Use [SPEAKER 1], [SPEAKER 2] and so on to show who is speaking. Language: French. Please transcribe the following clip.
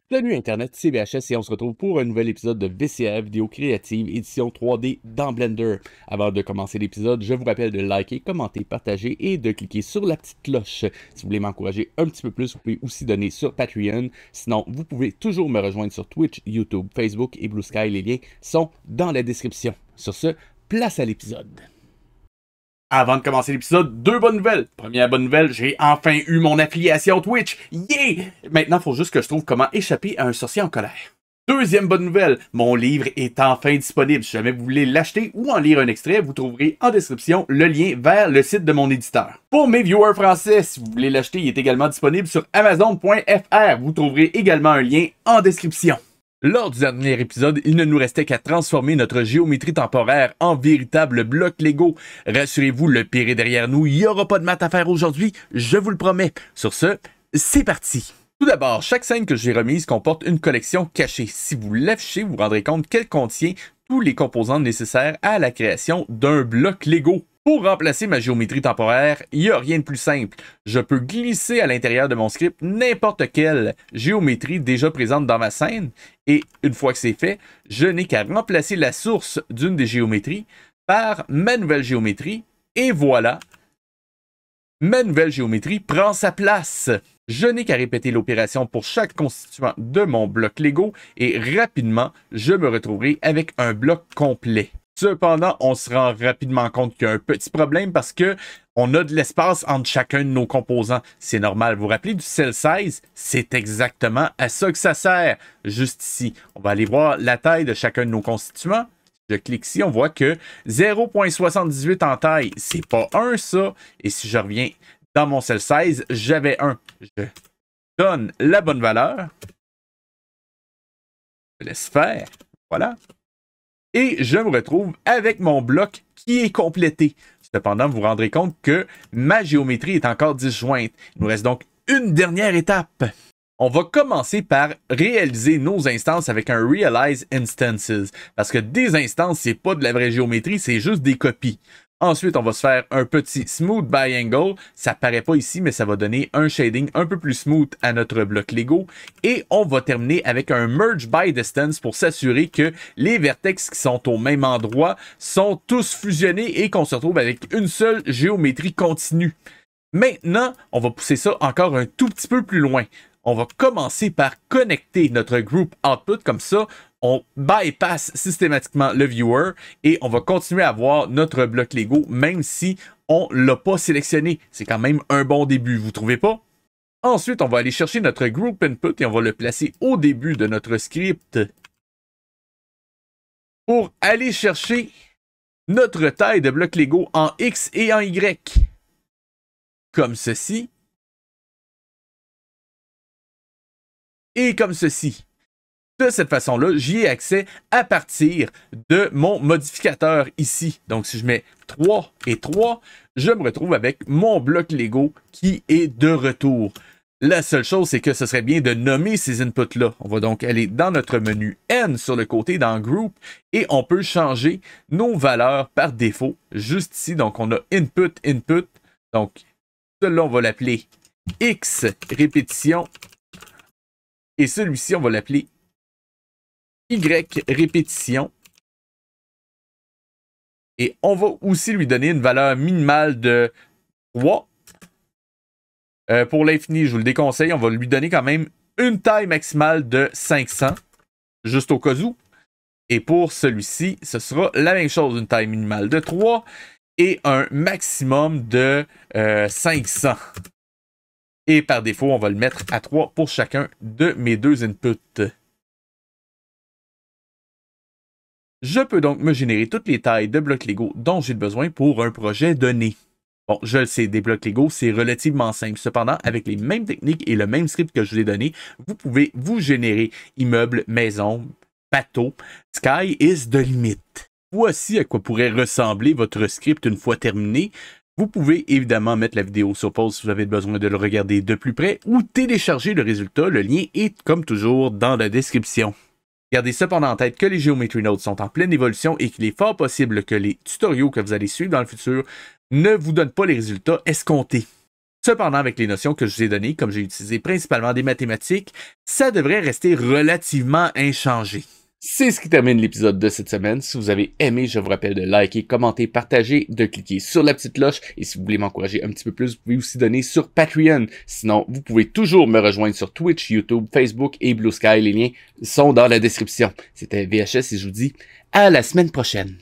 [SPEAKER 1] Salut Internet, c'est VHS et on se retrouve pour un nouvel épisode de VCA Vidéo Créative édition 3D dans Blender. Avant de commencer l'épisode, je vous rappelle de liker, commenter, partager et de cliquer sur la petite cloche. Si vous voulez m'encourager un petit peu plus, vous pouvez aussi donner sur Patreon. Sinon, vous pouvez toujours me rejoindre sur Twitch, YouTube, Facebook et Blue Sky. Les liens sont dans la description. Sur ce, place à l'épisode. Avant de commencer l'épisode, deux bonnes nouvelles. Première bonne nouvelle, j'ai enfin eu mon affiliation Twitch. Yeah! Maintenant, il faut juste que je trouve comment échapper à un sorcier en colère. Deuxième bonne nouvelle, mon livre est enfin disponible. Si jamais vous voulez l'acheter ou en lire un extrait, vous trouverez en description le lien vers le site de mon éditeur. Pour mes viewers français, si vous voulez l'acheter, il est également disponible sur Amazon.fr. Vous trouverez également un lien en description. Lors du dernier épisode, il ne nous restait qu'à transformer notre géométrie temporaire en véritable bloc Lego. Rassurez-vous, le pire est derrière nous, il n'y aura pas de maths à faire aujourd'hui, je vous le promets. Sur ce, c'est parti! Tout d'abord, chaque scène que j'ai remise comporte une collection cachée. Si vous l'affichez, vous vous rendrez compte qu'elle contient tous les composants nécessaires à la création d'un bloc Lego. Pour remplacer ma géométrie temporaire, il n'y a rien de plus simple. Je peux glisser à l'intérieur de mon script n'importe quelle géométrie déjà présente dans ma scène et une fois que c'est fait, je n'ai qu'à remplacer la source d'une des géométries par ma nouvelle géométrie et voilà, ma nouvelle géométrie prend sa place. Je n'ai qu'à répéter l'opération pour chaque constituant de mon bloc Lego et rapidement, je me retrouverai avec un bloc complet. Cependant, on se rend rapidement compte qu'il y a un petit problème parce que on a de l'espace entre chacun de nos composants. C'est normal. Vous vous rappelez du cell size? C'est exactement à ça que ça sert. Juste ici. On va aller voir la taille de chacun de nos constituants. Je clique ici, on voit que 0.78 en taille, c'est pas 1 ça. Et si je reviens dans mon cell size, j'avais 1. Je donne la bonne valeur. Je laisse faire. Voilà. Et je me retrouve avec mon bloc qui est complété. Cependant, vous vous rendrez compte que ma géométrie est encore disjointe. Il nous reste donc une dernière étape. On va commencer par réaliser nos instances avec un Realize Instances. Parce que des instances, c'est pas de la vraie géométrie, c'est juste des copies. Ensuite, on va se faire un petit Smooth by Angle. Ça paraît pas ici, mais ça va donner un shading un peu plus smooth à notre bloc Lego. Et on va terminer avec un Merge by Distance pour s'assurer que les vertex qui sont au même endroit sont tous fusionnés et qu'on se retrouve avec une seule géométrie continue. Maintenant, on va pousser ça encore un tout petit peu plus loin. On va commencer par connecter notre Group Output comme ça. On bypass systématiquement le viewer et on va continuer à voir notre bloc Lego même si on ne l'a pas sélectionné. C'est quand même un bon début, vous trouvez pas? Ensuite, on va aller chercher notre Group Input et on va le placer au début de notre script pour aller chercher notre taille de bloc Lego en X et en Y. Comme ceci. Et comme ceci. De cette façon-là, j'y ai accès à partir de mon modificateur ici. Donc, si je mets 3 et 3, je me retrouve avec mon bloc Lego qui est de retour. La seule chose, c'est que ce serait bien de nommer ces inputs-là. On va donc aller dans notre menu N sur le côté, dans Group, et on peut changer nos valeurs par défaut, juste ici. Donc, on a Input, Input. Donc, celui-là, on va l'appeler X répétition. Et celui-ci, on va l'appeler Y répétition. Et on va aussi lui donner une valeur minimale de 3. Pour l'infini, je vous le déconseille, on va lui donner quand même une taille maximale de 500. Juste au cas où. Et pour celui-ci, ce sera la même chose, une taille minimale de 3 et un maximum de 500. Et par défaut, on va le mettre à 3 pour chacun de mes deux inputs. Je peux donc me générer toutes les tailles de blocs Lego dont j'ai besoin pour un projet donné. Bon, je le sais, des blocs Lego, c'est relativement simple. Cependant, avec les mêmes techniques et le même script que je vous ai donné, vous pouvez vous générer immeubles, maisons, bateaux. Sky is the limit. Voici à quoi pourrait ressembler votre script une fois terminé. Vous pouvez évidemment mettre la vidéo sur pause si vous avez besoin de le regarder de plus près ou télécharger le résultat. Le lien est comme toujours dans la description. Gardez cependant en tête que les Geometry Nodes sont en pleine évolution et qu'il est fort possible que les tutoriaux que vous allez suivre dans le futur ne vous donnent pas les résultats escomptés. Cependant, avec les notions que je vous ai données, comme j'ai utilisé principalement des mathématiques, ça devrait rester relativement inchangé. C'est ce qui termine l'épisode de cette semaine. Si vous avez aimé, je vous rappelle de liker, commenter, partager, de cliquer sur la petite cloche. Et si vous voulez m'encourager un petit peu plus, vous pouvez aussi donner sur Patreon. Sinon, vous pouvez toujours me rejoindre sur Twitch, YouTube, Facebook et Blue Sky. Les liens sont dans la description. C'était VHS et je vous dis à la semaine prochaine.